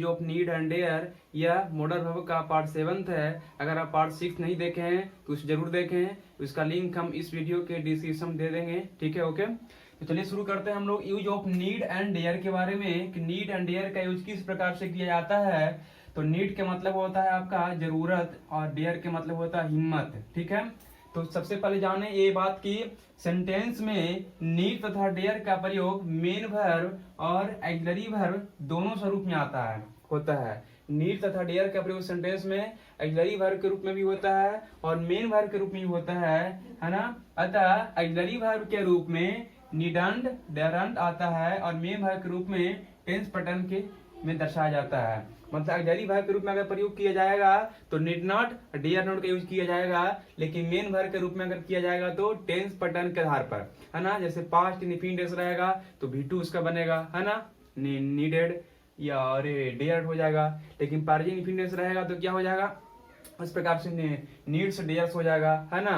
Of need and dare, यह modern verb का part 7 है। अगर आप पार्ट 6 नहीं देखे हैं तो उसे जरूर देखें। उसका लिंक हम इस वीडियो के डिस्क्रिप्शन में दे देंगे, ठीक है। ओके, तो चलिए शुरू करते हैं हम लोग use of need and dare के बारे में कि नीड एंड डेयर का यूज किस प्रकार से किया जाता है। तो नीड के मतलब होता है आपका जरूरत और डेयर के मतलब होता है हिम्मत, ठीक है। तो सबसे पहले जाने ये बात की सेंटेंस में नीड तथा डेयर का प्रयोग मेन वर्ब और ऑक्सिलरी वर्ब दोनों स्वरूप में होता है। नीड तथा डेयर का प्रयोग सेंटेंस में ऑक्सिलरी वर्ब के रूप में भी होता है और मेन वर्ब के रूप में भी होता है ना। अतः ऑक्सिलरी वर्ब के रूप में नीडंड डेरंड आता है और मेन वर्ब के रूप में टेंस पैटर्न के में दर्शाया जाता है। मतलब ऑक्सिलरी वर्ब के रूप में अगर प्रयोग किया जाएगा तो नीड नॉट डियर नॉट का यूज किया जाएगा, लेकिन मेन वर्ब के रूप में अगर किया जाएगा तो टेंस पैटर्न के आधार पर, है ना। जैसे पास्ट इंडेफिनिट रहेगा तो V2 उसका बनेगा, है ना, नीडेड या डेयर्ड हो जाएगा। लेकिन प्रेजेंट इंडेफिनिट रहेगा तो क्या हो जाएगा, इस प्रकार से नीड्स डेयर्स हो जाएगा, है ना।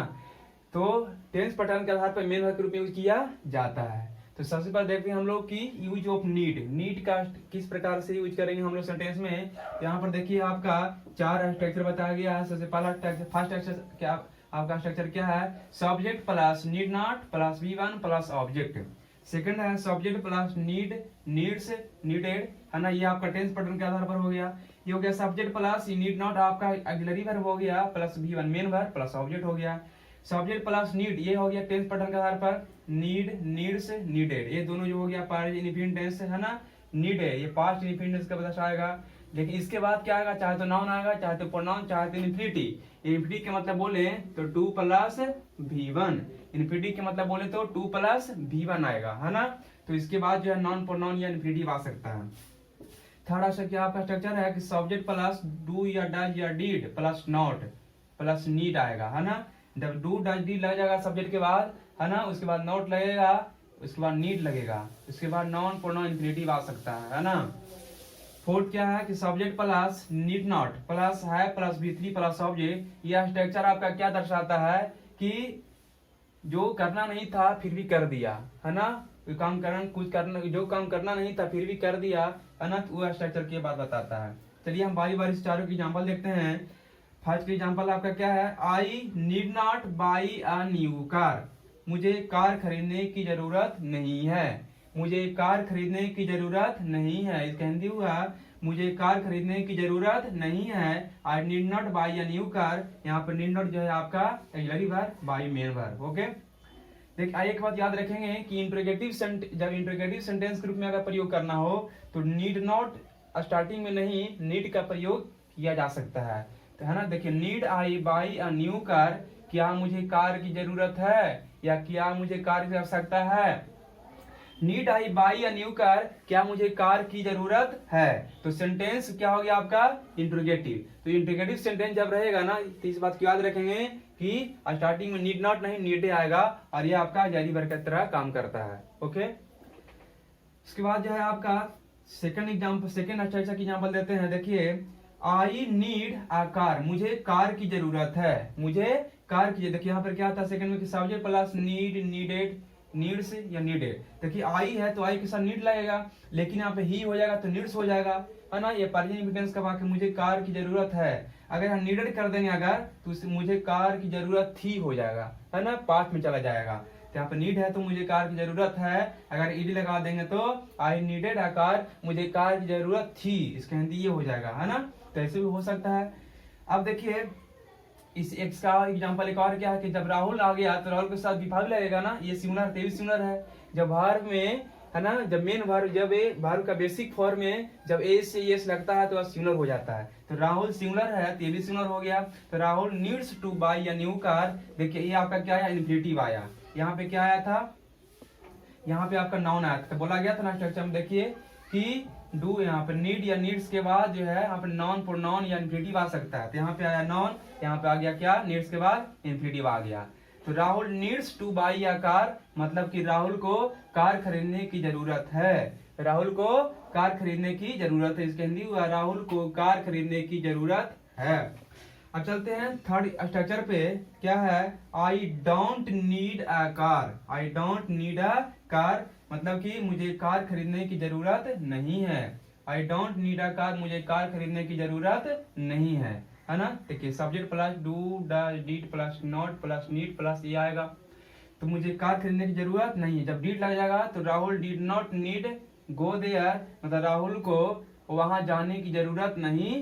तो टेंस पैटर्न के आधार पर मेन वर्ब के रूप में यूज किया जाता है। तो सबसे पहले देखते हैं हम लोग की यूज ऑफ नीड का किस प्रकार से यूज करेंगे हम लोग सेंटेंस में। यहाँ पर देखिए आपका 4 स्ट्रक्चर बताया गया है। सबसे पहला फर्स्ट स्ट्रक्चर क्या आपका स्ट्रक्चर क्या है, subject plus need not plus V1 plus object. Second है subject plus need needs needed, है ना, ये आपका टेंस पैटर्न के आधार पर हो गया। ये हो गया सब्जेक्ट प्लस नीड नॉट आपका ऑक्सिलरी वर्ब हो गया plus V1 main verb plus object हो गया। सब्जेक्ट प्लस नीड ये हो गया टेंस पैटर्न के आधार पर नीड नीड्स नीडेड, ये दोनों जो हो गया पास्ट इंडेफिनिट टेंस, है ना। नीड है ये पास्ट इंडेफिनिट टेंस का दर्शाएगा। लेकिन इसके बाद क्या आएगा, चाहे तो नाउन आएगा, चाहे तो प्रोनाउन, चाहे तो इन्फिनिटी। इन्फिनिटी के मतलब बोले तो 2 प्लस V1, इन्फिनिटी के मतलब बोले तो 2 प्लस V1 आएगा, है ना। तो इसके बाद जो है नॉन प्रोनाउन या इन्फिनिटी आ सकता है। थर्ड क्या आपका स्ट्रक्चर है कि सब्जेक्ट प्लस डू या डज या did plus not plus need आएगा, है ना। जब डू डज डीड लग जाएगा सब्जेक्ट के बाद, है ना, उसके बाद नॉट लगेगा, उसके बाद नीड लगेगा, उसके बाद नॉन प्रोनाउन इन्फिनिटिव आ सकता है ना। फोर्थ क्या है कि subject plus need not plus है प्लस V3 प्लस ऑब्जेक्ट। यह स्ट्रक्चर आपका क्या दर्शाता है कि जो करना नहीं था फिर भी कर दिया, है ना। जो काम करना नहीं था फिर भी कर दिया, है ना, तो वह स्ट्रक्चर की बात बताता है। चलिए हम बारी बारी से चारों की एग्जाम्पल देखते हैं। फर्स्ट एग्जाम्पल आपका क्या है, आई need not buy a new car, मुझे कार खरीदने की जरूरत नहीं है, मुझे कार खरीदने की जरूरत नहीं है। इसका हिंदी हुआ मुझे कार खरीदने की जरूरत नहीं है। आई need not buy a new car, यहाँ पर नीड नॉट जो है आपका auxiliary verb, by main verb. Okay, देख आइए एक बात याद रखेंगे कि जब इंट्रोगेटिव सेंटेंस के रूप में अगर प्रयोग करना हो तो नीड नॉट स्टार्टिंग में नहीं, नीड का प्रयोग किया जा सकता है, तो है ना। देखिए need I by a new car, क्या मुझे कार की जरूरत है या क्या मुझे कार की आवश्यकता है। Need I by a new car, क्या मुझे कार की जरूरत है। तो सेंटेंस क्या हो गया आपका इंट्रोगेटिव। तो इंट्रोगेटिव सेंटेंस जब रहेगा ना तो इस बात की याद रखेंगे कि स्टार्टिंग में नीड नॉट नहीं नीड आएगा और ये आपका ऑक्सिलरी वर्ब की तरह काम करता है। ओके, इसके बाद जो है आपका सेकंड स्ट्रक्चर की एग्जांपल देते हैं। देखिए आई नीड अ कार, मुझे कार की जरूरत है, मुझे कार की। देखिए यहाँ पर क्या आता है सेकंड में कि subject plus need needed needs या नीडेड। देखिए आई है तो आई के साथ नीड लगेगा, लेकिन यहाँ पे ही हो जाएगा तो नीड्स हो जाएगा, है ना। ये प्रेजेंट इंडेफिनिट का वाक्य मुझे कार की जरूरत है, अगर हम नीडेड कर देंगे अगर तो मुझे कार की जरूरत थी हो जाएगा, है ना, पास्ट में चला जाएगा। तो यहाँ पे नीड है तो मुझे कार की जरूरत है, अगर ईडी लगा देंगे तो आई नीडेड अ कार, मुझे कार की जरूरत थी, इसका हिंदी ये हो जाएगा, है ना। तो ऐसे भी हो सकता है। अब देखिए इस एक्स का एग्जांपल एक और क्या है कि जब राहुल आ गया तो राहुल के साथ विभाग लगेगा ना, ये सिमिलर तेज सिमिलर है। जब भार में, है ना, जब मेन भार जब भार का बेसिक फॉर्म में जब ए से एस लगता है तो सिमिलर हो जाता है। तो राहुल सिमिलर है तो ये भी सिमिलर हो गया। तो Rahul needs two by a new car, देखिए ये आपका क्या है इन्फिनिटिव आया। यहाँ पे क्या आया था, यहाँ पे आपका नाउन आया था। तो बोला गया था ना स्ट्रक्चर में देखिए कि डू, यहाँ पे नीड या नीड्स के बाद जो है यहाँ पे नॉन प्रोनाउन या इन्फिनिटिव आ सकता है। तो यहाँ पे आया नॉन, यहाँ पे आ गया क्या, नीड्स के बाद इन्फिनिटिव आ गया। तो Rahul needs two by a car, मतलब कि राहुल को कार खरीदने की जरूरत है, राहुल को कार खरीदने की जरूरत है। इसके हिंदी हुआ राहुल को कार खरीदने की जरूरत है। अब चलते हैं थर्ड स्ट्रक्चर पे, क्या है, I don't need a car, I don't need a car, मतलब कि मुझे कार खरीदने की जरूरत नहीं है। I don't need a car, मुझे कार खरीदने की जरूरत नहीं है ना। देखिए subject plus do does did plus not plus need plus ये आएगा, तो मुझे कार खरीदने की जरूरत नहीं है। जब डिड लग जाएगा तो Rahul did not need go there, मतलब राहुल को वहां जाने की जरूरत नहीं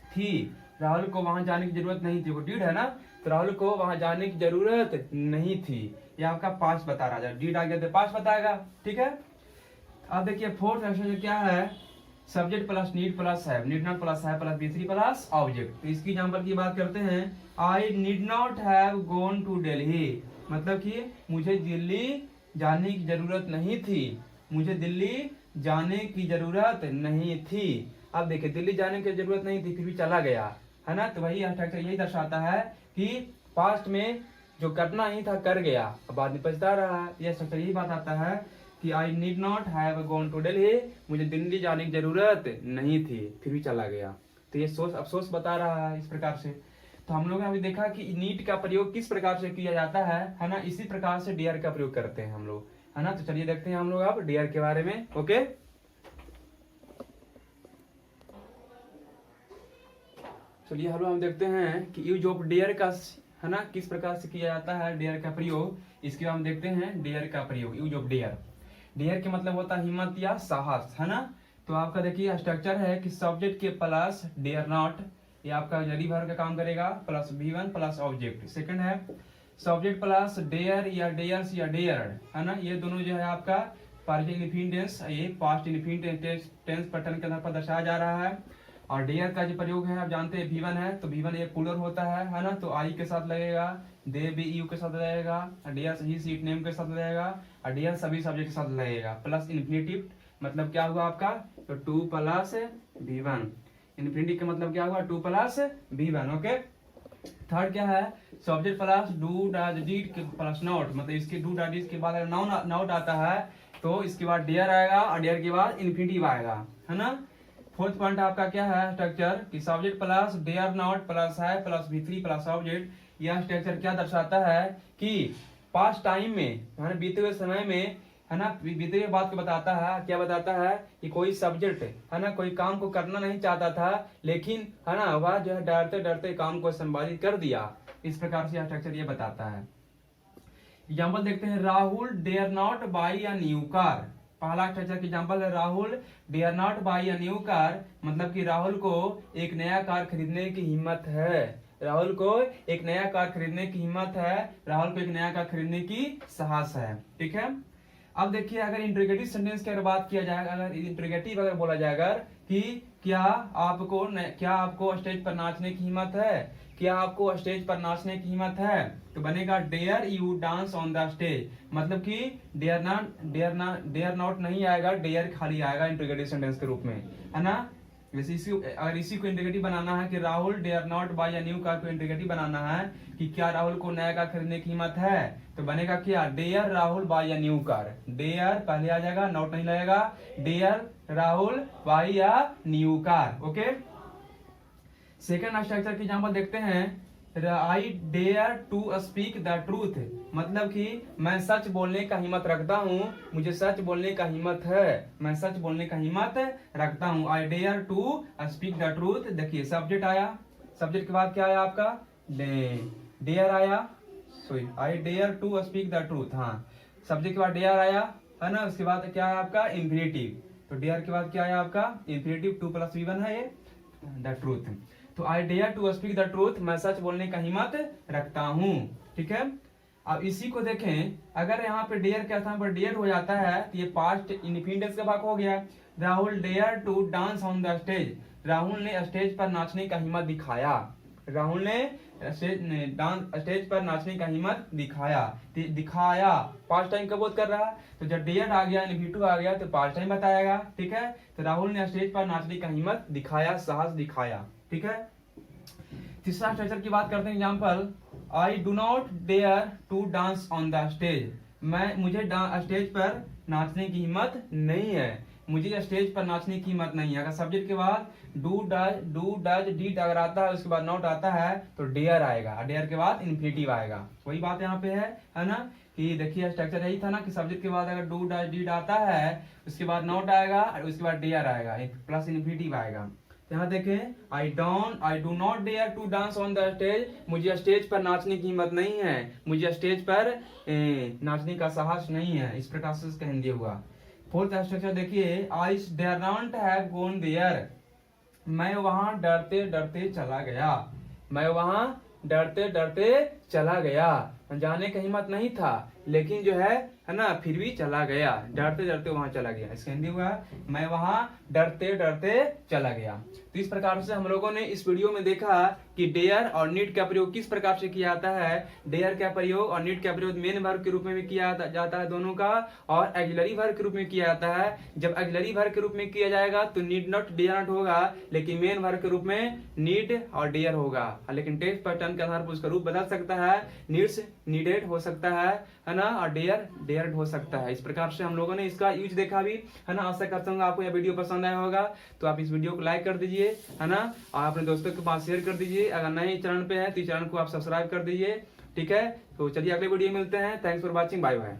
थी, राहुल को वहां जाने की जरूरत नहीं थी, वो डिड है ना, तो राहुल को वहां जाने की जरूरत नहीं थी। ये आपका पास्ट बता रहा है, डिड आ गया तो पास्ट बताएगा, ठीक है। अब देखिए फोर्थ एक्शन क्या है, subject plus need plus have, need not plus have plus बी3 प्लस ऑब्जेक्ट। तो इसकी एग्जांपल की बात करते हैं, I need not have gone to Delhi, मतलब कि मुझे दिल्ली जाने की जरूरत नहीं थी, मुझे दिल्ली जाने की जरूरत नहीं थी। अब देखिए दिल्ली जाने की जरूरत नहीं थी फिर भी चला गया, है ना, तो वही स्ट्रक्चर यही दर्शाता है कि पास्ट में जो करना ही था कर गया, अब बाद में पछता रहा है। यह स्ट्रक्चर यही बात आता है कि I need not have gone to Delhi, मुझे दिल्ली जाने की जरूरत नहीं थी फिर भी चला गया। तो ये सोच अफसोस बता रहा है इस प्रकार से। तो हम लोग ने अभी देखा कि नीड का प्रयोग किस प्रकार से किया जाता है ना, इसी प्रकार से डेयर का प्रयोग करते हैं हम लोग, है ना। तो चलिए देखते हैं हम लोग अब डेयर के बारे में। ओके, चलिए हम देखते हैं कि यूज ऑफ डेयर का, है ना, किस प्रकार से किया जाता है डेयर का प्रयोग। इसके बाद हम देखते हैं डेयर का प्रयोग, यूज ऑफ डेयर। डेयर के मतलब होता है हिम्मत या साहस, है ना। तो आपका देखिए स्ट्रक्चर है कि सब्जेक्ट के प्लस डेयर नॉट, ये आपका जरी भर का काम करेगा, plus V1 plus object. Second है सब्जेक्ट प्लस डेयर या डेयर्स या डेयर्ड, है ना, ये दोनों जो है आपका पार्शियल इनफिनिट टेंस, ये पास्ट इनफिनिट टेंस पैटर्न के आधार पर दर्शाया जा रहा है। और डेयर का जो प्रयोग है आप जानते हैं V1 है, तो V1 ये पुलर होता है ना, तो आई के साथ लगेगा, दे बी यू के साथ लगेगा, डेयर ही सीट नेम के साथ लगेगा, और डेयर सभी सब्जेक्ट के साथ लगेगा। प्लस इन्फिनिटिव मतलब क्या हुआ आपका, तो 2 प्लस V1, इन्फिनिटी का मतलब क्या हुआ 2 प्लस V1। ओके, थर्ड क्या है subject plus do does did के प्लस नॉट, मतलब इसके डू डज डिड के बाद अगर नॉट आता है तो इसके बाद डेयर आएगा और डेयर के बाद इन्फिनिटिव आएगा, है ना। फोर्थ पॉइंट आपका क्या है स्ट्रक्चर कि subject plus dare not plus है प्लस V3 प्लस ऑब्जेक्ट। यह स्ट्रक्चर क्या दर्शाता है कि पास्ट टाइम में, है ना, बीते हुए समय में, है ना, बीते हुए बात को बताता है। क्या बताता है कि कोई सब्जेक्ट, है ना, कोई काम को करना नहीं चाहता था, लेकिन, है ना, वह जो है डरते डरते काम को संपादित कर दिया। इस प्रकार से यह स्ट्रक्चर ये बताता है। एग्जाम्पल देखते हैं, Rahul dare not buy a new car. पहला स्ट्रक्चर की एग्जांपल है Rahul dare not buy a new car, मतलब कि राहुल को एक नया कार खरीदने की हिम्मत है, राहुल को एक नया कार खरीदने की हिम्मत है, राहुल को एक नया कार खरीदने की साहस है, ठीक है। अब देखिए अगर इंट्रोगेटिव सेंटेंस की अगर बात किया जाए, अगर इंट्रोगेटिव अगर बोला जाएगा कि क्या आपको स्टेज पर नाचने की हिम्मत है, क्या आपको स्टेज पर नाचने की हिम्मत है, तो बनेगा dare you dance on the stage, मतलब कि डेयर नॉट नहीं आएगा, डेयर खाली आएगा इंट्रोगेटिव सेंटेंस के रूप में, है ना। वैसे इसी को इंट्रोगेटिव बनाना है कि Rahul dare not buy a new car को इंट्रोगेटिव बनाना है कि क्या राहुल को नया कार खरीदने की हिम्मत है, तो बनेगा क्या dare Rahul buy a new car, dare पहले आ जाएगा, नॉट नहीं लगेगा, dare Rahul buy a new car. Okay, second structure की एग्जांपल देखते हैं, I dare to speak the truth, मतलब कि मैं सच बोलने का हिम्मत रखता हूँ, मुझे सच बोलने का हिम्मत है, मैं सच बोलने का हिम्मत रखता हूँ। I dare to speak the truth. देखिए सब्जेक्ट आया, सब्जेक्ट के बाद क्या आया आपका डेयर आया, sorry I dare to speak the truth, हाँ सब्जेक्ट के बाद डेयर आया, है ना। उसके बाद क्या है आपका इन्फिनिटिव, तो डेयर के बाद क्या आया आपका इन्फिनिटिव, 2 प्लस V1 है ये द ट्रूथ। तो I dare to speak the truth, मैं सच बोलने का हिम्मत रखता हूँ, ठीक है। अब इसी को देखें, अगर यहाँ पे डेयर के स्थान पर डेयर हो जाता है तो ये पास्ट इनफिनिटिव का भाग हो गया। Rahul dare to dance on the stage, Rahul ने स्टेज पर नाचने का हिम्मत दिखाया, राहुल ने स्टेज पर नाचने का हिम्मत दिखाया, दिखाया पास्ट टाइम का बोध कर रहा है, तो जब डेयर आ गया V2 आ गया तो पास्ट टाइम बताएगा, ठीक है। तो राहुल ने स्टेज पर नाचने का हिम्मत दिखाया, साहस दिखाया, ठीक है। तीसरा स्ट्रक्चर की बात करते हैं, example I do not dare to dance on the stage, मुझे स्टेज पर नाचने की हिम्मत नहीं है, मुझे स्टेज पर नाचने की हिम्मत नहीं है। अगर सब्जेक्ट के बाद डू डज डिड अगर आता है, उसके बाद नॉट आता है तो डेयर आएगा, और डेयर के बाद इन्फिनेटिव आएगा। वही बात यहाँ पे है ना, कि देखिए स्ट्रक्चर यही था ना कि सब्जेक्ट के बाद अगर डू डज डिड आता है, उसके बाद नॉट आएगा और उसके बाद डेयर आएगा, प्लस इन्फिनेटिव आएगा। यहाँ देखें, I do not dare to dance on the stage, मुझे स्टेज पर नाचने की हिम्मत नहीं है, मुझे स्टेज पर नाचने का साहस नहीं है। इस प्रकार से इसका हिंदी हुआ। फोर्थ स्ट्रक्चर देखिए, I dare not have gone there, मैं वहां डरते डरते चला गया, मैं वहां डरते डरते चला गया, जाने का हिम्मत नहीं था लेकिन जो है ना फिर भी चला गया, डरते डरते वहां चला गया। इसका हिंदी हुआ, मैं वहां डरते डरते चला गया। तो इस प्रकार से हम लोगों ने इस वीडियो में देखा कि डेयर और नीड का प्रयोग किस प्रकार से किया जाता है। डेयर का प्रयोग और नीड का प्रयोग मेन वर्ब के रूप में भी किया जाता है दोनों का, और एक्सिलरी वर्ब के रूप में किया जाता है। जब एक्सिलरी वर्ब के रूप में किया जाएगा तो नीड नॉट डेयर नॉट होगा, लेकिन मेन वर्ब के रूप में नीड और डेयर होगा। लेकिन टेक्स्ट पैटर्न के आधार पर उसका रूप बदल सकता है, नीड्स नीडेड हो सकता है ना, और डेयर डेयर्ड हो सकता है। इस प्रकार से हम लोगों ने इसका यूज देखा भी है ना। आशा करता हूँ आपको यह वीडियो पसंद आया होगा, तो आप इस वीडियो को लाइक कर दीजिए है ना, और अपने दोस्तों के पास शेयर कर दीजिए। अगर नए चैनल पे है तो इस चैनल को आप सब्सक्राइब कर दीजिए, ठीक है। तो चलिए अगले वीडियो में मिलते हैं। Thanks for watching, bye bye.